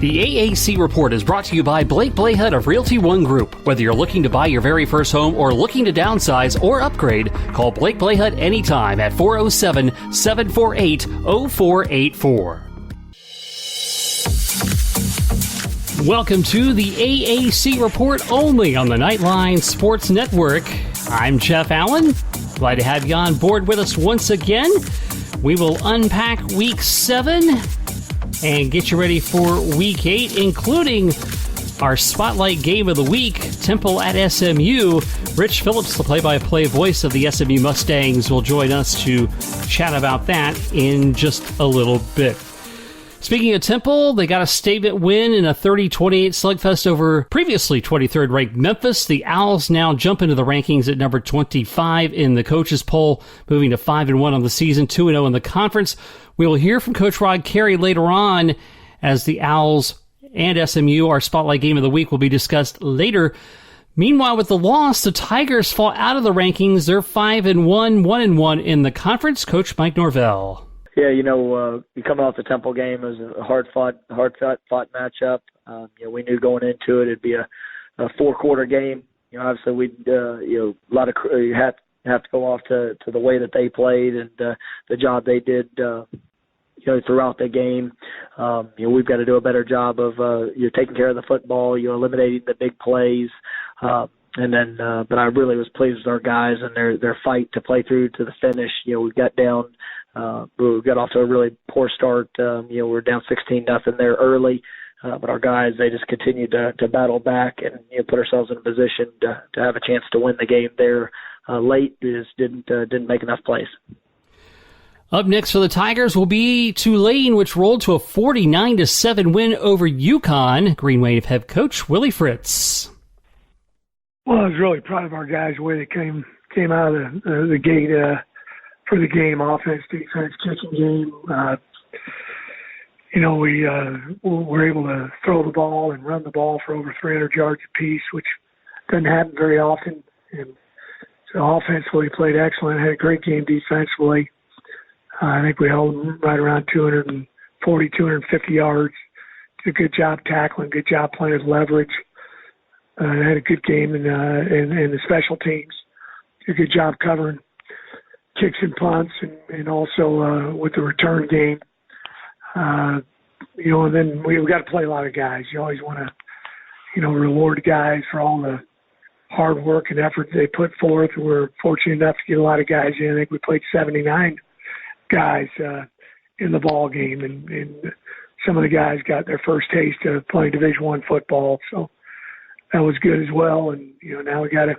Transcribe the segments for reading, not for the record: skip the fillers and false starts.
The AAC Report is brought to you by Blake Blahut of Realty One Group. Whether you're looking to buy your very first home or looking to downsize or upgrade, call Blake Blahut anytime at 407-748-0484. Welcome to the AAC Report only on the Knightline Sports Network. I'm Jeff Allen. Glad to have you on board with us once again. We will unpack Week 7 and get you ready for Week 8, including our Spotlight Game of the Week, Temple at SMU. Rich Phillips, the play-by-play voice of the SMU Mustangs, will join us to chat about that in just a little bit. Speaking of Temple, they got a statement win in a 30-28 slugfest over previously 23rd-ranked Memphis. The Owls now jump into the rankings at number 25 in the coaches poll, moving to 5-1 on the season, 2-0 in the conference. We will hear from Coach Rod Carey later on as the Owls and SMU, our Spotlight Game of the Week, will be discussed later. Meanwhile, with the loss, the Tigers fall out of the rankings. They're 5-1, 1-1 in the conference. Coach Mike Norvell. Yeah, you come off the Temple game. It was a hard-fought matchup. We knew going into it it'd be a four-quarter game. Obviously you have to go off to the way that they played and the job they did. Throughout the game, we've got to do a better job of taking care of the football, eliminating the big plays, but I really was pleased with our guys and their fight to play through to the finish. We got down. We got off to a really poor start. We're down 16-0 there early, but our guys, they just continued to battle back and put ourselves in a position to have a chance to win the game there late. Just didn't make enough plays. Up next for the Tigers will be Tulane, which rolled to a 49-7 win over UConn. Green Wave head coach Willie Fritz. Well, I was really proud of our guys, the way they came out of the gate for the game, offense, defense, kicking game. We were able to throw the ball and run the ball for over 300 yards apiece, which doesn't happen very often. And so offensively played excellent, had a great game defensively. I think we held them right around 240, 250 yards. Did a good job tackling, good job playing with leverage. Had a good game in the special teams. Did a good job covering kicks and punts and also with the return game. And then we've got to play a lot of guys. You always want to, reward guys for all the hard work and effort they put forth. We're fortunate enough to get a lot of guys in. I think we played 79 guys in the ball game, and some of the guys got their first taste of playing Division I football, so that was good as well. And now we got to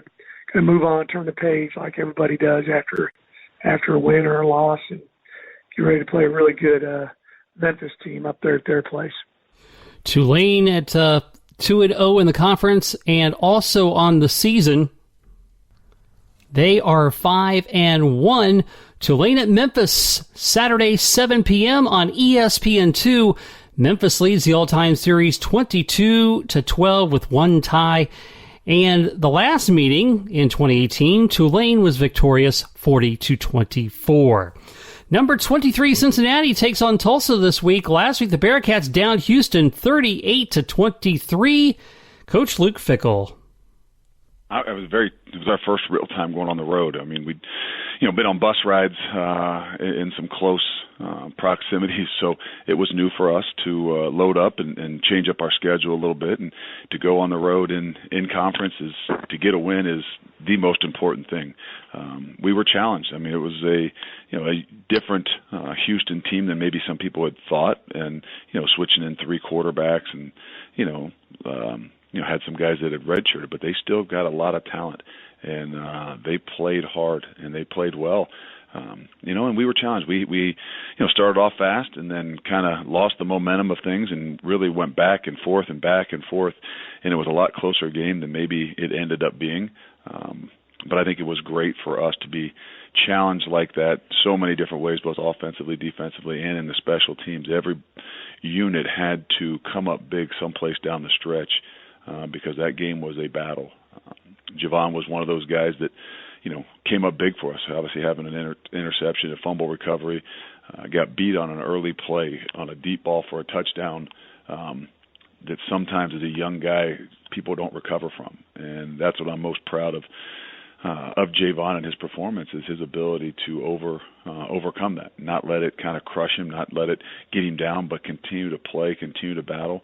move on, turn the page like everybody does after a win or a loss, and get ready to play a really good Memphis team up there at their place. Tulane at 2-0 in the conference, and also on the season, they are 5-1. Tulane at Memphis, Saturday, 7 p.m. on ESPN2. Memphis leads the all-time series 22-12 with one tie. And the last meeting in 2018, Tulane was victorious 40-24. Number 23, Cincinnati takes on Tulsa this week. Last week, the Bearcats downed Houston 38-23. Coach Luke Fickell. It was our first real time going on the road. I mean, we'd, been on bus rides in some close proximities, so it was new for us to load up and change up our schedule a little bit, and to go on the road in conferences to get a win is the most important thing. We were challenged. I mean, it was a different Houston team than maybe some people had thought, and switching in three quarterbacks and had some guys that had redshirted, but they still got a lot of talent, and they played hard and they played well. And we were challenged. We started off fast and then kind of lost the momentum of things and really went back and forth, and it was a lot closer game than maybe it ended up being. But I think it was great for us to be challenged like that so many different ways, both offensively, defensively, and in the special teams. Every unit had to come up big someplace down the stretch because that game was a battle. Javon was one of those guys that, came up big for us, obviously having an interception, a fumble recovery, got beat on an early play on a deep ball for a touchdown. that sometimes as a young guy people don't recover from, and that's what I'm most proud of Javon and his performance, is his ability to overcome that, not let it kind of crush him, not let it get him down, but continue to play, continue to battle,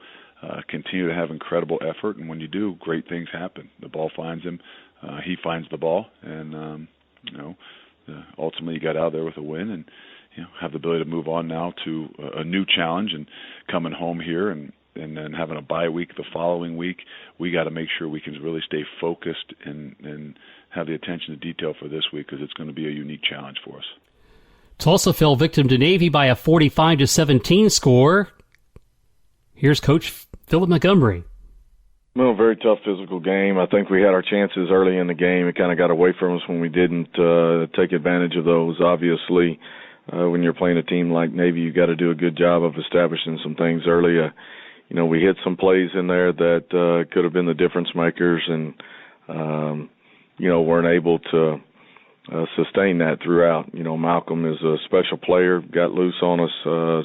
continue to have incredible effort, and when you do, great things happen. The ball finds him, he finds the ball, and ultimately you got out there with a win, and have the ability to move on now to a new challenge, and coming home here and then having a bye week the following week. We got to make sure we can really stay focused and have the attention to detail for this week, because it's going to be a unique challenge for us. Tulsa fell victim to Navy by a 45-17 score. Here's Coach Philip Montgomery. Well, very tough physical game. I think we had our chances early in the game. It kind of got away from us when we didn't take advantage of those. Obviously, when you're playing a team like Navy, you got to do a good job of establishing some things early. We hit some plays in there that could have been the difference makers, and weren't able to sustain that throughout. Malcolm is a special player, got loose on us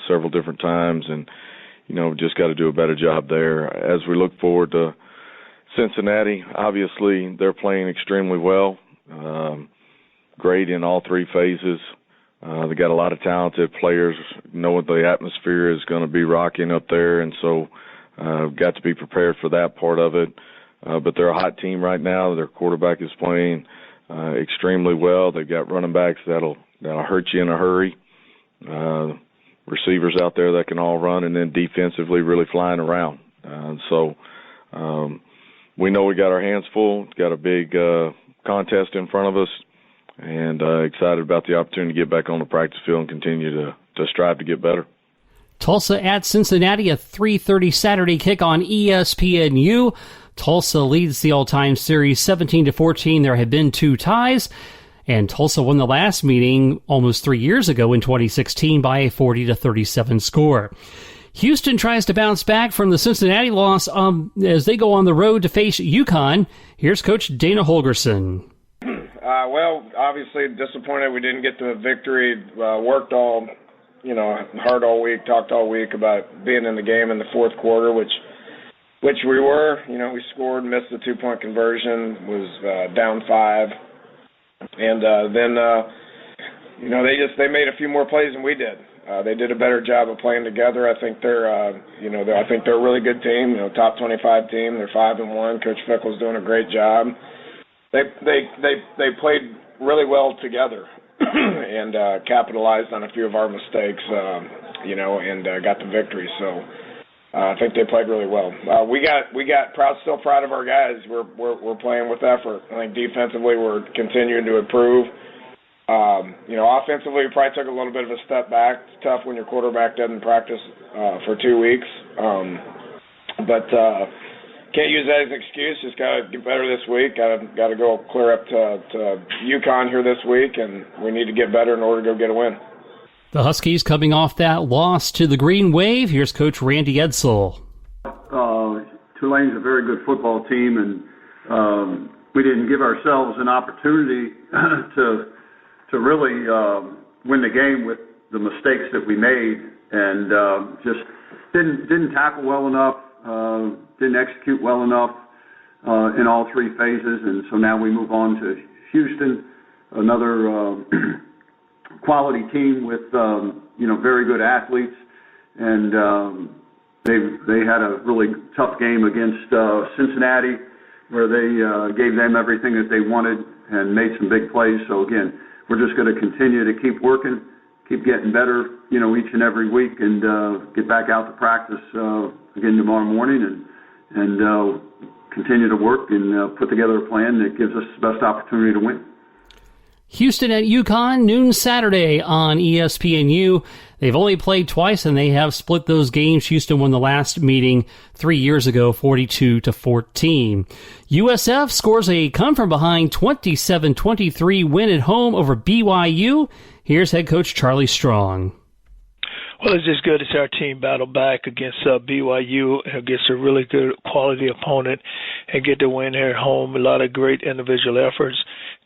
several different times, and just got to do a better job there. As we look forward to Cincinnati, obviously they're playing extremely well, great in all three phases. They got a lot of talented players, know what the atmosphere is going to be rocking up there, and so got to be prepared for that part of it. But they're a hot team right now. Their quarterback is playing extremely well. They've got running backs that'll hurt you in a hurry. Receivers out there that can all run, and then defensively really flying around. We know we got our hands full. Got a big contest in front of us, and excited about the opportunity to get back on the practice field and continue to strive to get better. Tulsa at Cincinnati, a 3:30 Saturday kick on ESPNU. Tulsa leads the all-time series 17-14. There have been 2 ties, and Tulsa won the last meeting almost 3 years ago in 2016 by a 40-37 score. Houston tries to bounce back from the Cincinnati loss as they go on the road to face UConn. Here's Coach Dana Holgerson. Well, obviously disappointed we didn't get the victory. Worked all, hard all week, talked all week about being in the game in the fourth quarter, which we were. We scored, missed the 2-point conversion, was down 5, and then they made a few more plays than we did. They did a better job of playing together. I think they're a really good team. Top 25 team. They're 5-1. Coach Fickle's doing a great job. They played really well together and capitalized on a few of our mistakes, and got the victory. So I think they played really well. We got still proud of our guys. We're playing with effort. I think defensively we're continuing to improve. Offensively we probably took a little bit of a step back. It's tough when your quarterback doesn't practice for 2 weeks, but can't use that as an excuse. Just got to get better this week. Got to go clear up to UConn here this week, and we need to get better in order to go get a win. The Huskies coming off that loss to the Green Wave. Here's Coach Randy Edsall. Tulane's a very good football team, and we didn't give ourselves an opportunity to really win the game with the mistakes that we made, and just didn't tackle well enough, didn't execute well enough in all 3 phases, and so now we move on to Houston, another quality team with very good athletes, and they had a really tough game against Cincinnati, where they gave them everything that they wanted and made some big plays. So again, we're just going to continue to keep working, keep getting better, each and every week, and get back out to practice again tomorrow morning, and continue to work and put together a plan that gives us the best opportunity to win. Houston at UConn, noon Saturday on ESPNU. They've only played twice, and they have split those games. Houston won the last meeting 3 years ago, 42-14. USF scores a come-from-behind 27-23 win at home over BYU. Here's head coach Charlie Strong. Well, it's just good to see our team battle back against BYU, against a really good quality opponent, and get the win here at home. A lot of great individual efforts.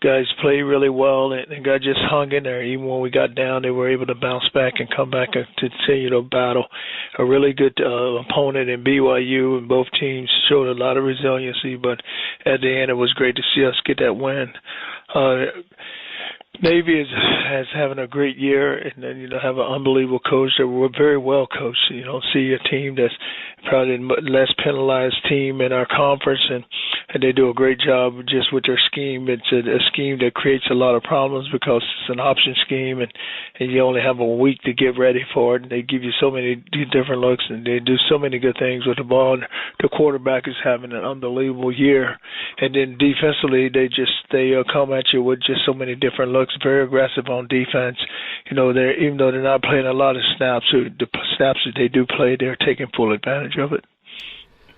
guys played really well and guys just hung in there. Even when we got down, they were able to bounce back and come back and continue to battle. A really good opponent in BYU, and both teams showed a lot of resiliency, but at the end it was great to see us get that win. Navy is having a great year, and then have an unbelievable coach that we're very well coached. You don't see a team that's probably the less penalized team in our conference, and they do a great job just with their scheme. It's a scheme that creates a lot of problems because it's an option scheme, and you only have a week to get ready for it. And they give you so many different looks, and they do so many good things with the ball. And the quarterback is having an unbelievable year, and then defensively they come at you with just so many different looks. Very aggressive on defense. Even though they're not playing a lot of snaps, the snaps that they do play, they're taking full advantage of it.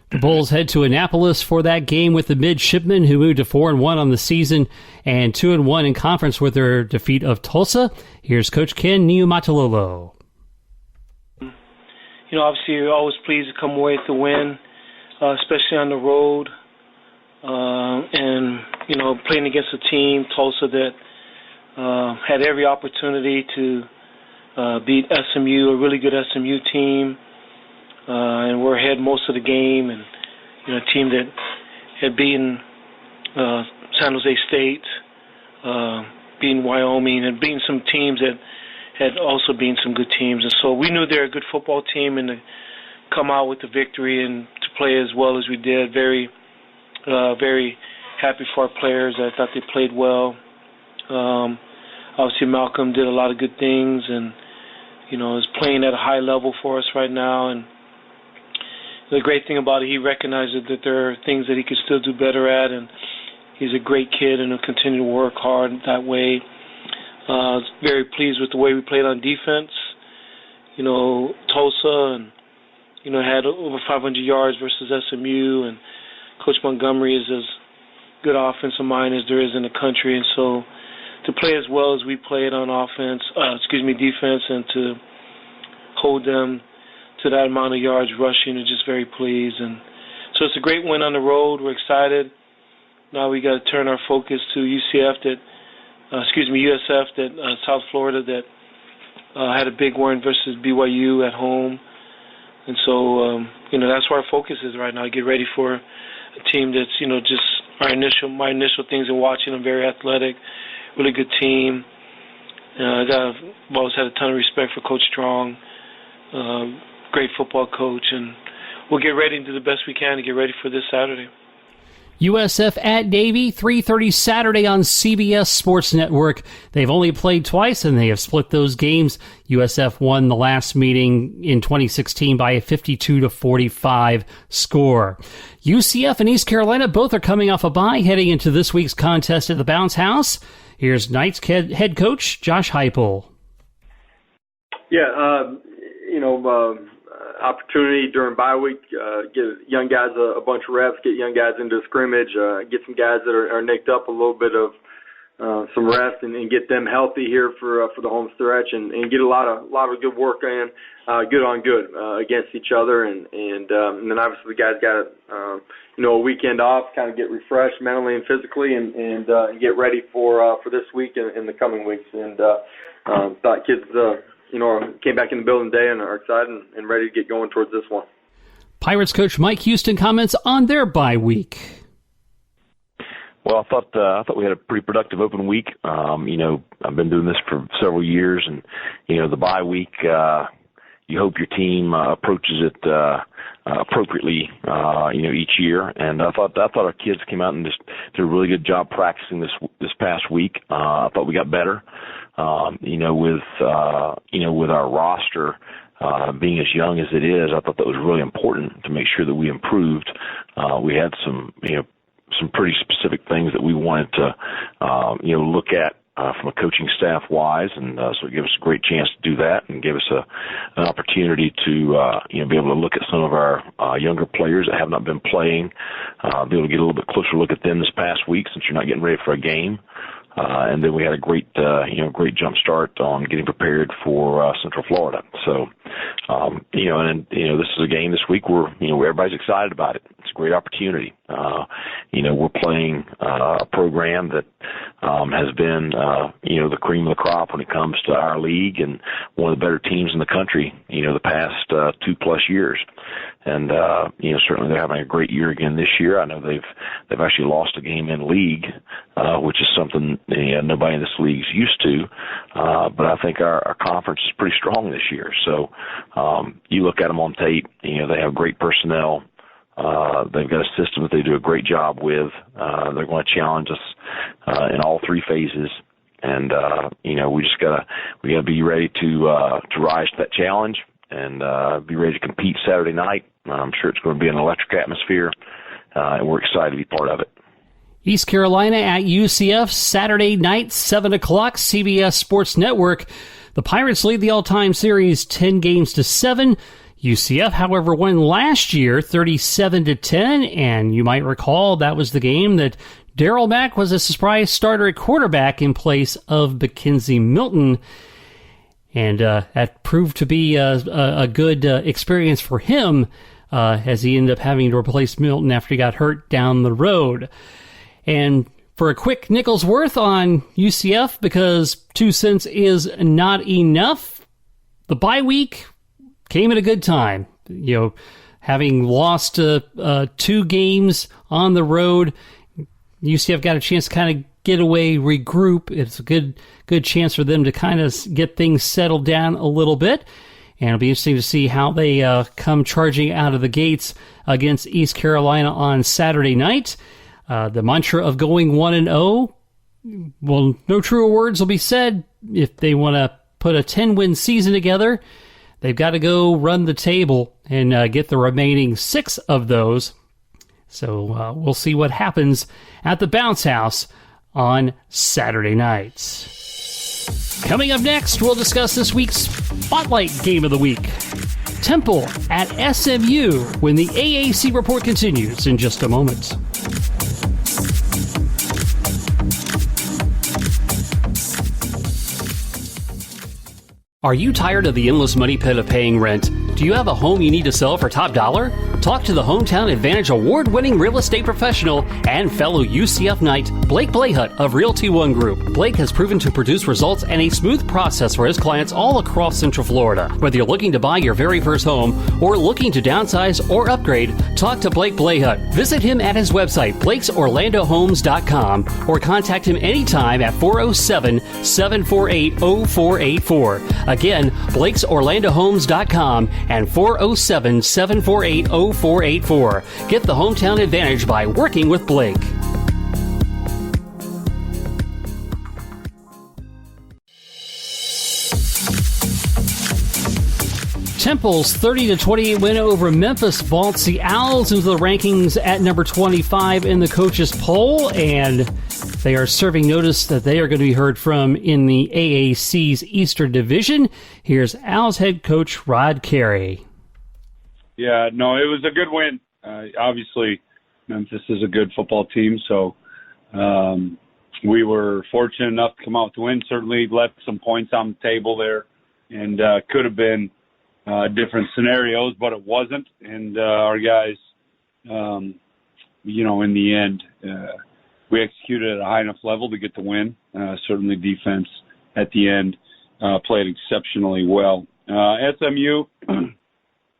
The Bulls head to Annapolis for that game with the Midshipmen, who moved to 4-1 on the season and 2-1 in conference with their defeat of Tulsa. Here's Coach Ken Niumatalolo. Obviously you're always pleased to come away with the win, especially on the road, and playing against a team, Tulsa, that had every opportunity to beat SMU, a really good SMU team, and we're ahead most of the game, and a team that had beaten San Jose State, beaten Wyoming, and beaten some teams that had also beaten some good teams. And so we knew they were a good football team, and to come out with the victory and to play as well as we did, very, very happy for our players. I thought they played well. Obviously Malcolm did a lot of good things and, is playing at a high level for us right now. And the great thing about it, he recognizes that there are things that he could still do better at, and he's a great kid and he'll continue to work hard that way. I was very pleased with the way we played on defense. Tulsa and, had over 500 yards versus SMU, and Coach Montgomery is as good offensive mind as there is in the country, and so to play as well as we played on defense, and to hold them to that amount of yards rushing, is just very pleased. And so it's a great win on the road. We're excited. Now we got to turn our focus to USF, that South Florida, that had a big win versus BYU at home. And so, that's where our focus is right now. Get ready for a team that's, just my initial things in watching them, very athletic, really good team. I've always had a ton of respect for Coach Strong, great football coach, and we'll get ready and do the best we can to get ready for this Saturday. USF at Navy, 3:30 Saturday on CBS Sports Network. They've only played twice, and they have split those games. USF won the last meeting in 2016 by a 52-45 score. UCF and East Carolina both are coming off a bye, heading into this week's contest at the Bounce House. Here's Knights head coach Josh Heupel. Opportunity during bye week, get young guys a bunch of reps, get young guys into scrimmage, get some guys that are nicked up a little bit of some rest, and get them healthy here for the home stretch, and get a lot of good work in, good on good against each other, and then obviously the guys got a weekend off, kind of get refreshed mentally and physically, and get ready for this week and the coming weeks, and thought kids came back in the building today and are excited and ready to get going towards this one. Pirates coach Mike Houston comments on their bye week. Well, I thought we had a pretty productive open week. I've been doing this for several years, and the bye week, you hope your team approaches it appropriately, each year. And I thought our kids came out and just did a really good job practicing this past week. I thought we got better. With our roster being as young as it is, I thought that was really important to make sure that we improved. We had some pretty specific things that we wanted to, look at from a coaching staff wise, and so it gave us a great chance to do that, and gave us an opportunity to, be able to look at some of our younger players that have not been playing, be able to get a little bit closer look at them this past week since you're not getting ready for a game. And then we had a great jump start on getting prepared for Central Florida. So, this is a game this week where everybody's excited about it. It's a great opportunity. We're playing a program that has been, the cream of the crop when it comes to our league and one of the better teams in the country, the past 2+ years. And, certainly they're having a great year again this year. I know they've actually lost a game in league, which is something nobody in this league is used to. But I think our conference is pretty strong this year. So you look at them on tape, they have great personnel. They've got a system that they do a great job with. They're going to challenge us in all three phases. And, we gotta be ready to rise to that challenge and be ready to compete Saturday night. I'm sure it's going to be an electric atmosphere, and we're excited to be part of it. East Carolina at UCF, Saturday night, 7 o'clock, CBS Sports Network. The Pirates lead the all-time series 10-7. UCF, however, won last year 37-10, and you might recall that was the game that Darryl Mack was a surprise starter at quarterback in place of Mackenzie Milton. And that proved to be a good experience for him as he ended up having to replace Milton after he got hurt down the road. And for a quick nickel's worth on UCF, because 2 cents is not enough, the bye week came at a good time. Having lost 2 games on the road, UCF got a chance to kind of get away, regroup. It's a good chance for them to kind of get things settled down a little bit. And it'll be interesting to see how they come charging out of the gates against East Carolina on Saturday night. The mantra of going 1-0, well, no truer words will be said. If they want to put a 10-win season together, they've got to go run the table and get the remaining 6 of those. So we'll see what happens at the Bounce House on Saturday nights. Coming up next, we'll discuss this week's Spotlight Game of the Week. Temple at SMU when the AAC Report continues in just a moment. Are you tired of the endless money pit of paying rent? Do you have a home you need to sell for top dollar? Talk to the Hometown Advantage award-winning real estate professional and fellow UCF Knight, Blake Blahut of Realty One Group. Blake has proven to produce results and a smooth process for his clients all across Central Florida. Whether you're looking to buy your very first home or looking to downsize or upgrade, talk to Blake Blahut. Visit him at his website, Blake'sOrlandoHomes.com, or contact him anytime at 407-748-0484. Again, Blake'sOrlandoHomes.com and 407-748-0484. Get the hometown advantage by working with Blake. Temple's 30-28 win over Memphis vaults the Owls into the rankings at number 25 in the coaches' poll, and they are serving notice that they are going to be heard from in the AAC's Eastern Division. Here's Owls head coach Rod Carey. Yeah, no, it was a good win. Obviously, Memphis is a good football team, so we were fortunate enough to come out with the win. Certainly left some points on the table there, and could have been different scenarios, but it wasn't. And our guys, in the end, we executed at a high enough level to get the win. Certainly defense at the end played exceptionally well. SMU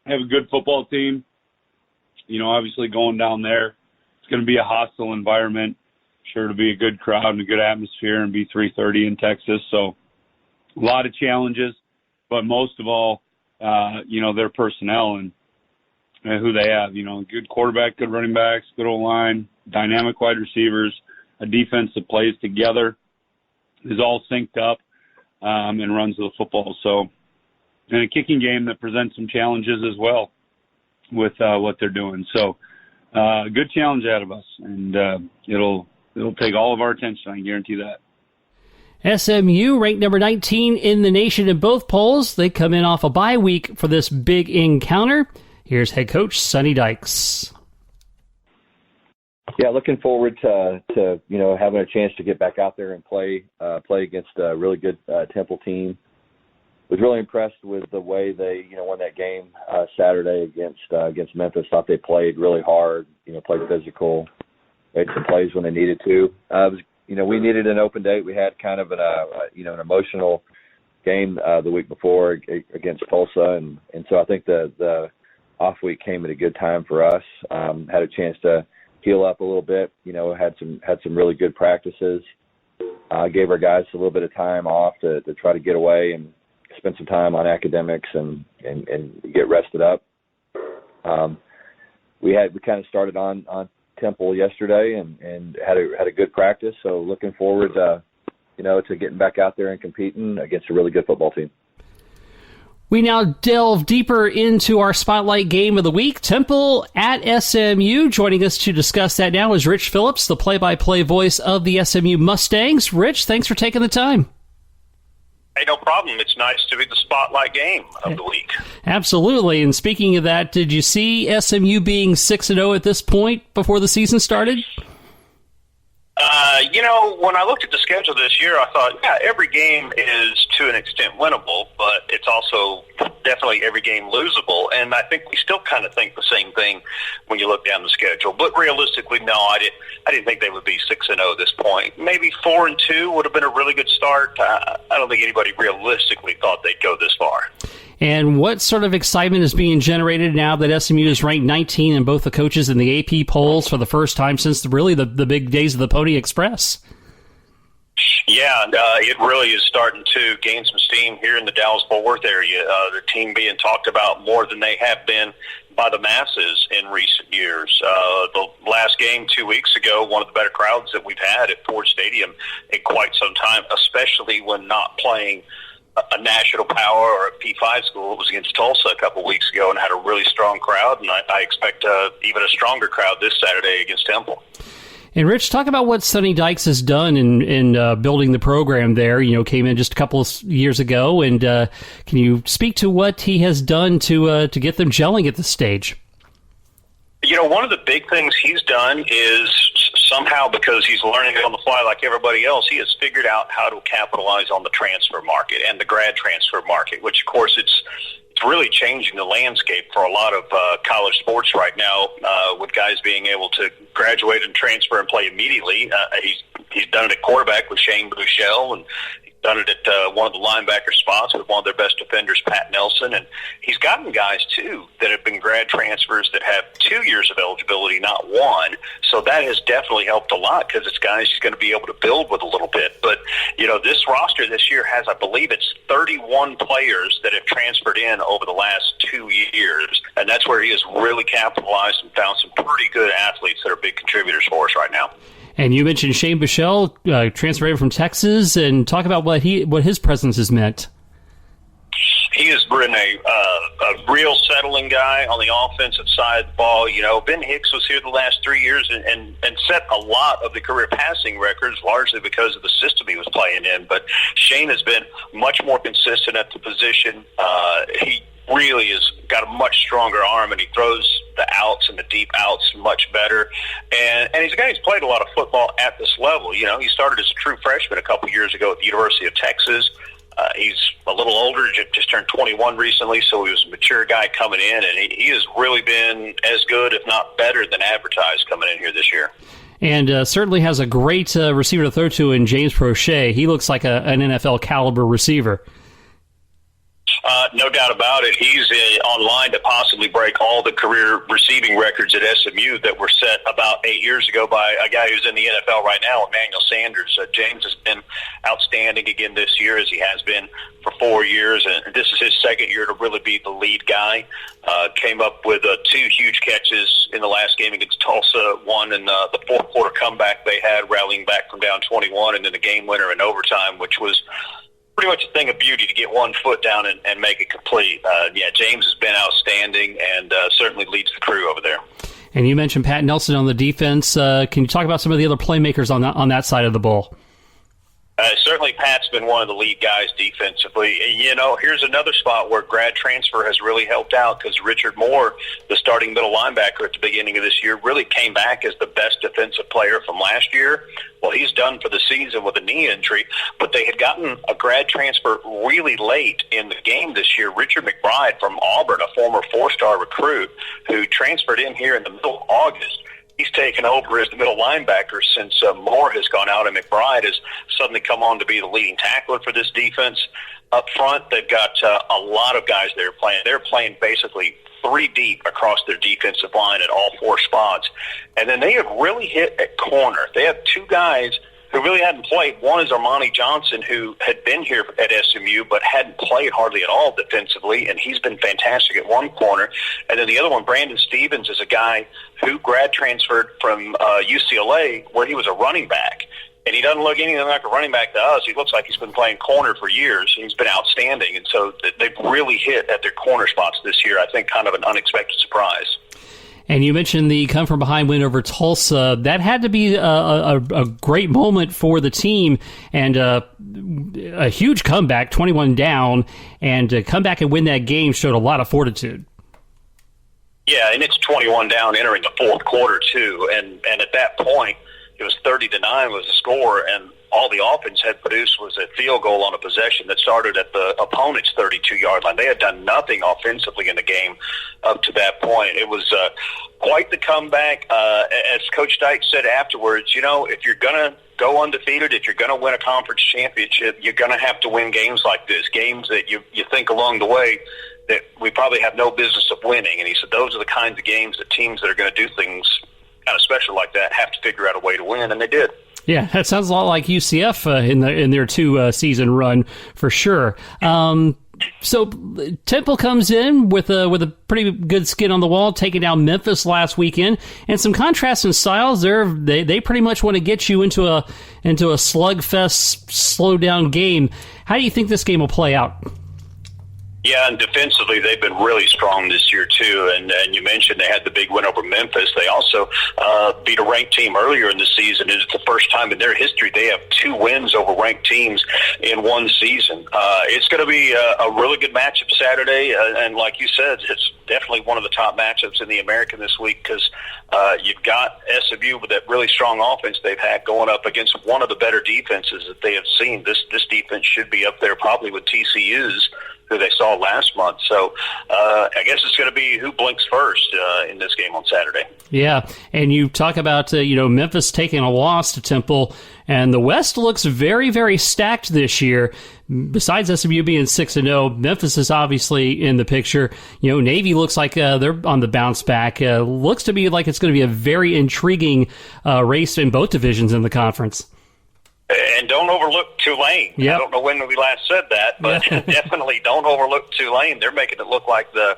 have a good football team. Obviously going down there, it's going to be a hostile environment. Sure to be a good crowd and a good atmosphere and be 3:30 in Texas. So a lot of challenges, but most of all, their personnel and who they have. Good quarterback, good running backs, good O-line, dynamic wide receivers, a defense that plays together, is all synced up, and runs the football. So, and a kicking game that presents some challenges as well with what they're doing. So, good challenge out of us, and it'll take all of our attention. I can guarantee that. SMU ranked number 19 in the nation in both polls. They come in off a bye week for this big encounter. Here's head coach Sonny Dykes. Yeah, looking forward to having a chance to get back out there and play against a really good Temple team. was really impressed with the way they, won that game Saturday against Memphis. Thought they played really hard, played physical, made some plays when they needed to. We needed an open date. We had kind of an emotional game the week before against Tulsa, and so I think the off week came at a good time for us. Had a chance to heal up a little bit. Had some really good practices. Gave our guys a little bit of time off to try to get away and spend some time on academics and get rested up. We kind of started on Temple yesterday and had a good practice. So looking forward to getting back out there and competing against a really good football team. We now delve deeper into our Spotlight Game of the Week, Temple at SMU. Joining us to discuss that now is Rich Phillips, the play-by-play voice of the SMU Mustangs. Rich, thanks for taking the time. Hey, no problem. It's nice to be the Spotlight Game of the week. Absolutely. And speaking of that, did you see SMU being 6-0 at this point before the season started? When I looked at the schedule this year, I thought, every game is to an extent winnable, but it's also definitely every game losable. And I think we still kind of think the same thing when you look down the schedule. But realistically, no, I didn't think they would be 6-0 at this point. Maybe 4-2 would have been a really good start. I don't think anybody realistically thought they'd go this far. And what sort of excitement is being generated now that SMU is ranked 19 in both the coaches and the AP polls for the first time since the big days of the Pony Express? Yeah, it really is starting to gain some steam here in the Dallas-Fort Worth area. The team being talked about more than they have been by the masses in recent years. The last game 2 weeks ago, one of the better crowds that we've had at Ford Stadium in quite some time, especially when not playing a national power or a P5 school. It was against Tulsa a couple weeks ago and had a really strong crowd, and I expect even a stronger crowd this Saturday against Temple. And Rich, talk about what Sonny Dykes has done in building the program there. Came in just a couple of years ago, and can you speak to what he has done to get them gelling at this stage? One of the big things he's done is somehow, because he's learning it on the fly like everybody else, he has figured out how to capitalize on the transfer market and the grad transfer market, which, of course, it's really changing the landscape for a lot of college sports right now, with guys being able to graduate and transfer and play immediately. He's done it at quarterback with Shane Buechele, and he's done it at one of the linebacker spots with one of their best defenders, Pat Nelson. And he's gotten guys, too, that have been grad transfers that have 2 years of eligibility, not one. So that has definitely helped a lot because it's guys he's going to be able to build with a little bit. But, this roster this year has, I believe it's 31 players that have transferred in over the last 2 years. And that's where he has really capitalized and found some pretty good athletes that are big contributors for us right now. And you mentioned Shane Buechele, transferred from Texas, and talk about what his presence has meant. He has been a real settling guy on the offensive side of the ball. Ben Hicks was here the last 3 years and set a lot of the career passing records, largely because of the system he was playing in. But Shane has been much more consistent at the position. He really has got a much stronger arm, and he throws the outs and the deep outs much better. And he's a guy who's played a lot of football at this level. He started as a true freshman a couple years ago at the University of Texas. He's a little older, just turned 21 recently, so he was a mature guy coming in, and he has really been as good, if not better, than advertised coming in here this year. And certainly has a great receiver to throw to in James Prochet. He looks like an NFL caliber receiver. No doubt about it. He's on line to possibly break all the career receiving records at SMU that were set about 8 years ago by a guy who's in the NFL right now, Emmanuel Sanders. James has been outstanding again this year, as he has been for 4 years, and this is his second year to really be the lead guy. Came up with 2 huge catches in the last game against Tulsa, one in the fourth quarter comeback they had, rallying back from down 21, and then the game winner in overtime, which was pretty much a thing of beauty to get 1 foot down and make it complete. James has been outstanding and certainly leads the crew over there. And you mentioned Pat Nelson on the defense. Can you talk about some of the other playmakers on that side of the ball? Certainly Pat's been one of the lead guys defensively. Here's another spot where grad transfer has really helped out because Richard Moore, the starting middle linebacker at the beginning of this year, really came back as the best defensive player from last year. Well, he's done for the season with a knee injury, but they had gotten a grad transfer really late in the game this year. Richard McBride from Auburn, a former four-star recruit who transferred in here in the middle of August. He's taken over as the middle linebacker since Moore has gone out, and McBride has suddenly come on to be the leading tackler for this defense. Up front, they've got a lot of guys they're playing. They're playing basically 3 deep across their defensive line at all 4 spots. And then they have really hit at corner. They have 2 guys who really hadn't played. One is Armani Johnson, who had been here at SMU but hadn't played hardly at all defensively, and he's been fantastic at one corner. And then the other one, Brandon Stevens, is a guy who grad transferred from UCLA where he was a running back. And he doesn't look anything like a running back to us. He looks like he's been playing corner for years. He's been outstanding. And so they've really hit at their corner spots this year. I think kind of an unexpected surprise. And you mentioned the come-from-behind win over Tulsa. That had to be a great moment for the team, and a huge comeback, 21 down, and to come back and win that game showed a lot of fortitude. Yeah, and it's 21 down entering the fourth quarter, too. And at that point, it was 30-9 was the score, and all the offense had produced was a field goal on a possession that started at the opponent's 32-yard line. They had done nothing offensively in the game up to that point. It was quite the comeback. As Coach Dyke said afterwards, if you're going to go undefeated, if you're going to win a conference championship, you're going to have to win games like this, games that you think along the way that we probably have no business of winning. And he said those are the kinds of games that teams that are going to do things kind of special like that have to figure out a way to win, and they did. Yeah, that sounds a lot like UCF in their 2-season run for sure. So Temple comes in with a pretty good skin on the wall, taking down Memphis last weekend, and some contrast in styles. They pretty much want to get you into a slugfest, slow down game. How do you think this game will play out? Yeah, and defensively, they've been really strong this year, too. And you mentioned they had the big win over Memphis. They also beat a ranked team earlier in the season. It's the first time in their history they have 2 wins over ranked teams in one season. It's going to be a really good matchup Saturday. And like you said, it's definitely one of the top matchups in the American this week because you've got SMU with that really strong offense they've had going up against one of the better defenses that they have seen. This defense should be up there probably with TCU's, who they saw last month. So I guess it's going to be who blinks first in this game on Saturday. Yeah, and you talk about Memphis taking a loss to Temple, and the West looks very, very stacked this year. Besides SMU being 6-0, Memphis is obviously in the picture. Navy looks like they're on the bounce back. Looks to be like it's going to be a very intriguing race in both divisions in the conference. And don't overlook Tulane. Yep. I don't know when we last said that, but definitely don't overlook Tulane. They're making it look like the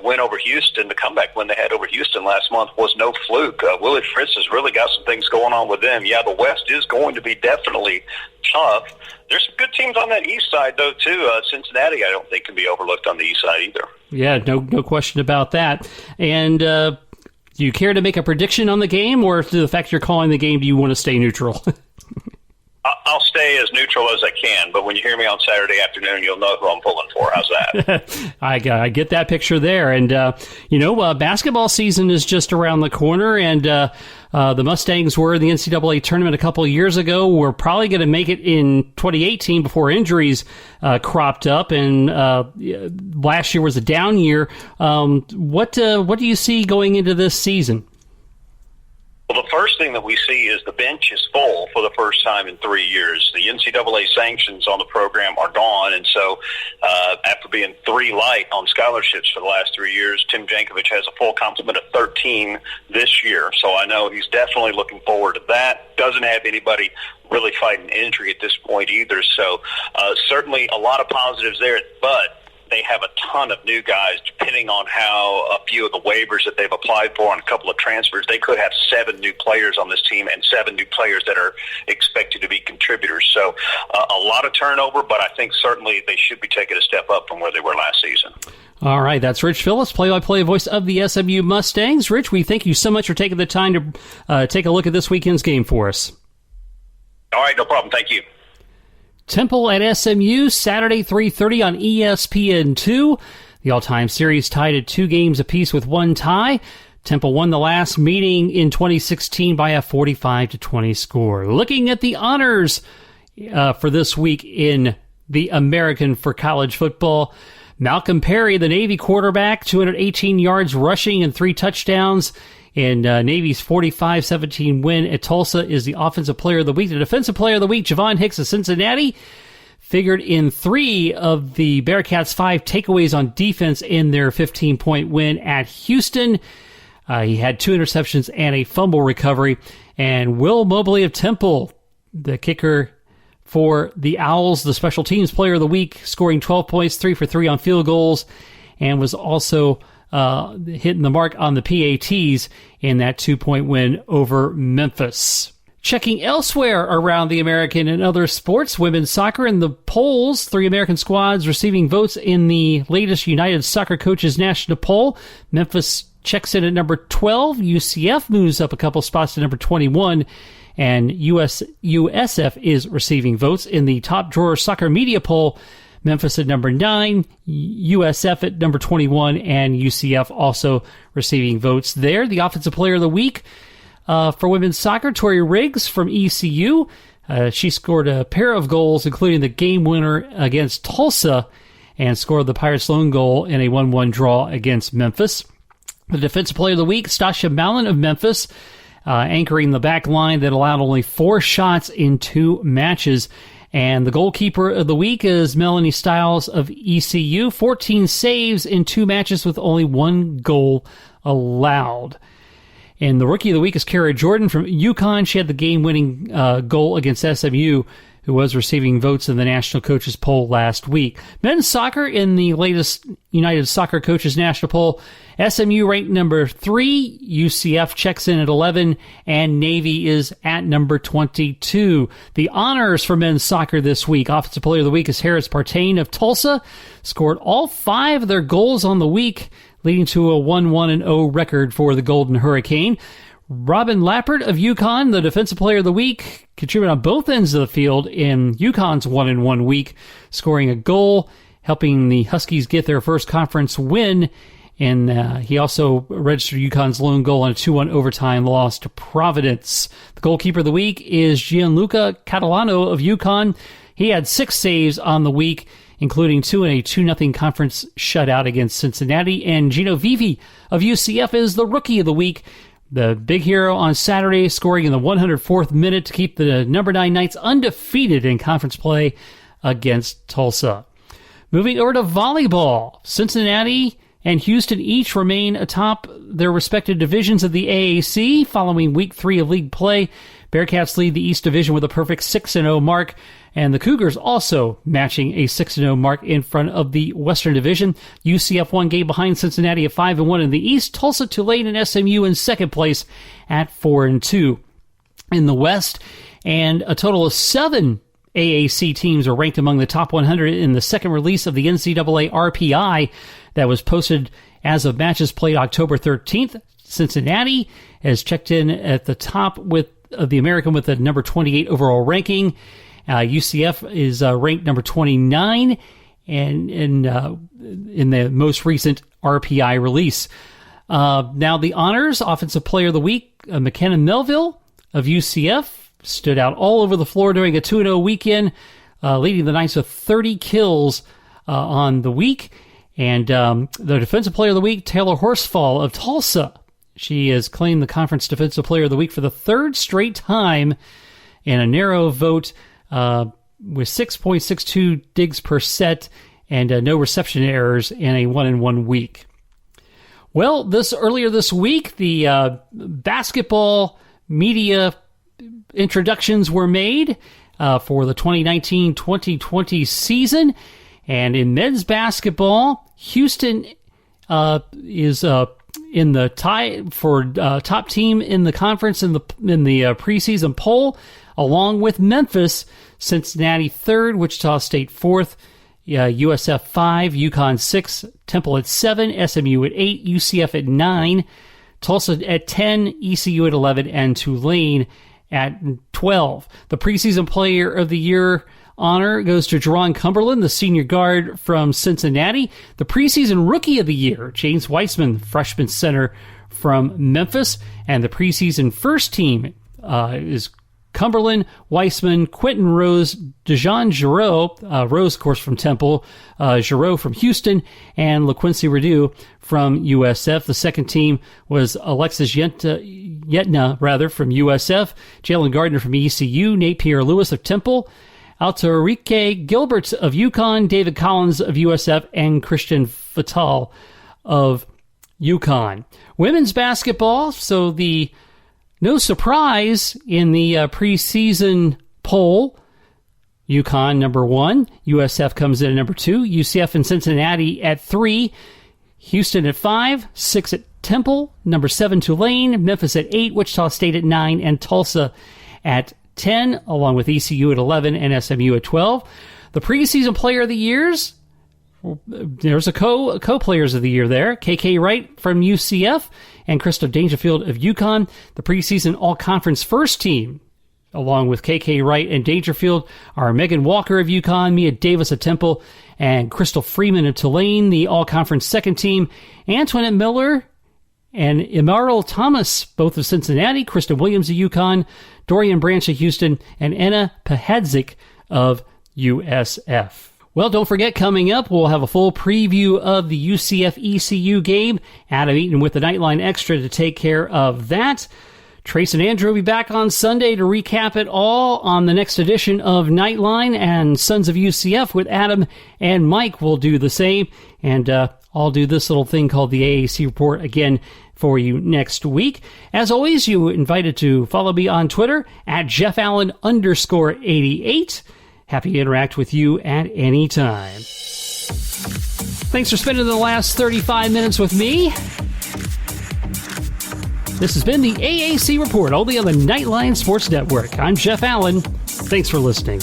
win over Houston, the comeback win they had over Houston last month was no fluke. Willard Fritz has really got some things going on with them. Yeah, the West is going to be definitely tough. There's some good teams on that east side, though, too. Cincinnati, I don't think, can be overlooked on the east side either. Yeah, no question about that. And do you care to make a prediction on the game, or to the fact you're calling the game, do you want to stay neutral? I'll stay as neutral as I can, but when you hear me on Saturday afternoon, you'll know who I'm pulling for. How's that? I get that picture there. And, basketball season is just around the corner, and the Mustangs were in the NCAA tournament a couple of years ago. We're probably going to make it in 2018 before injuries cropped up, and last year was a down year. What do you see going into this season? Well, the first thing that we see is the bench is full for the first time in 3 years. The NCAA sanctions on the program are gone, and so after being 3 light on scholarships for the last 3 years, Tim Jankovic has a full complement of 13 this year. So I know he's definitely looking forward to that. Doesn't have anybody really fighting injury at this point either. So certainly a lot of positives there, but they have a ton of new guys, depending on how a few of the waivers that they've applied for on a couple of transfers. They could have 7 new players on this team and 7 new players that are expected to be contributors. So a lot of turnover, but I think certainly they should be taking a step up from where they were last season. All right, that's Rich Phillips, play-by-play voice of the SMU Mustangs. Rich, we thank you so much for taking the time to take a look at this weekend's game for us. All right, no problem. Thank you. Temple at SMU, Saturday, 3:30 on ESPN2. The all-time series tied at 2 games apiece with 1 tie. Temple won the last meeting in 2016 by a 45-20 score. Looking at the honors for this week in the American for college football, Malcolm Perry, the Navy quarterback, 218 yards rushing and 3 touchdowns in Navy's 45-17 win at Tulsa, is the offensive player of the week. The defensive player of the week, Javon Hicks of Cincinnati, figured in 3 of the Bearcats' 5 takeaways on defense in their 15-point win at Houston. He had 2 interceptions and a fumble recovery. And Will Mobley of Temple, the kicker for the Owls, the special teams player of the week, scoring 12 points, 3 for 3 on field goals, and was also hitting the mark on the PATs in that 2-point win over Memphis. Checking elsewhere around the American and other sports, women's soccer in the polls, 3 American squads receiving votes in the latest United Soccer Coaches National Poll. Memphis checks in at number 12. UCF moves up a couple spots to number 21. And USF is receiving votes in the top drawer soccer media poll. Memphis at number 9, USF at number 21, and UCF also receiving votes there. The offensive player of the week for women's soccer, Tori Riggs from ECU. She scored a pair of goals, including the game winner against Tulsa, and scored the Pirates' lone goal in a 1-1 draw against Memphis. The defensive player of the week, Stasha Mallon of Memphis, anchoring the back line that allowed only 4 shots in 2 matches. And the goalkeeper of the week is Melanie Stiles of ECU, 14 saves in 2 matches with only 1 goal allowed. And the rookie of the week is Kara Jordan from UConn. She had the game-winning goal against SMU, who was receiving votes in the National Coaches Poll last week. Men's soccer in the latest United Soccer Coaches National Poll, SMU ranked number 3, UCF checks in at 11, and Navy is at number 22. The honors for men's soccer this week, offensive player of the week is Harris Partain of Tulsa, scored all 5 of their goals on the week, leading to a 1-1-0 record for the Golden Hurricane. Robin Lappert of UConn, the defensive player of the week, contributed on both ends of the field in UConn's 1-1 week, scoring a goal, helping the Huskies get their first conference win. And he also registered UConn's lone goal on a 2-1 overtime loss to Providence. The goalkeeper of the week is Gianluca Catalano of UConn. He had 6 saves on the week, including 2 in a 2-0 conference shutout against Cincinnati. And Gino Vivi of UCF is the rookie of the week, the big hero on Saturday, scoring in the 104th minute to keep the number 9 Knights undefeated in conference play against Tulsa. Moving over to volleyball, Cincinnati and Houston each remain atop their respective divisions of the AAC following Week 3 of league play. Bearcats lead the East Division with a perfect 6-0 mark, and the Cougars also matching a 6-0 mark in front of the Western Division. UCF 1 game behind Cincinnati at 5-1 in the East. Tulsa, Tulane, and SMU in second place at 4-2 in the West. And a total of 7 AAC teams are ranked among the top 100 in the second release of the NCAA RPI that was posted as of matches played October 13th. Cincinnati has checked in at the top of the American with a number 28 overall ranking. UCF is ranked number 29 and in the most recent RPI release. Now the honors, offensive player of the week, McKenna Melville of UCF, stood out all over the floor during a 2-0 weekend, leading the Knights with 30 kills on the week. And the defensive player of the week, Taylor Horsfall of Tulsa. She has claimed the conference defensive player of the week for the 3rd straight time in a narrow vote with 6.62 digs per set and no reception errors in a 1-1 week. Well, earlier this week, the basketball media introductions were made for the 2019-2020 season. And in men's basketball, Houston is in the tie for top team in the conference in the preseason poll, along with Memphis, Cincinnati 3rd, Wichita State 4th, USF 5, UConn 6, Temple at 7, SMU at 8, UCF at 9, Tulsa at 10, ECU at 11, and Tulane at 12. The preseason player of the year honor goes to Jerron Cumberland, the senior guard from Cincinnati. The preseason rookie of the year, James Weissman, freshman center from Memphis. And the preseason first team is Cumberland, Weissman, Quentin Rose, DeJean Giroux, Rose, of course, from Temple, Giroux from Houston, and LaQuincy Redoux from USF. The second team was Alexis Yetna, from USF, Jalen Gardner from ECU, Nate Pierre-Louis of Temple, Altarike Gilbert of UConn, David Collins of USF, and Christian Fatal of UConn. Women's basketball, so no surprise in the preseason poll. UConn number 1, USF comes in at number 2, UCF and Cincinnati at 3, Houston at 5, 6 at Temple, number 7 Tulane, Memphis at 8, Wichita State at 9, and Tulsa at 10, along with ECU at 11 and SMU at 12. The preseason player of the years, there's a co-players of the year there. KK Wright from UCF and Krista Dangerfield of UConn. The preseason all-conference first team, along with KK Wright and Dangerfield, are Megan Walker of UConn, Mia Davis of Temple, and Crystal Freeman of Tulane. The all-conference second team, Antoinette Miller and Emerald Thomas, both of Cincinnati, Kristen Williams of UConn, Dorian Branch of Houston, and Anna Pahadzik of USF. Well, don't forget, coming up, we'll have a full preview of the UCF-ECU game. Adam Eaton with the Knightline Extra to take care of that. Trace and Andrew will be back on Sunday to recap it all on the next edition of Knightline, and Sons of UCF with Adam and Mike will do the same. And I'll do this little thing called the AAC Report again for you next week. As always, you're invited to follow me on Twitter at JeffAllen_88. Happy to interact with you at any time. Thanks for spending the last 35 minutes with me. This has been the AAC Report, only on the Knightline Sports Network. I'm Jeff Allen. Thanks for listening.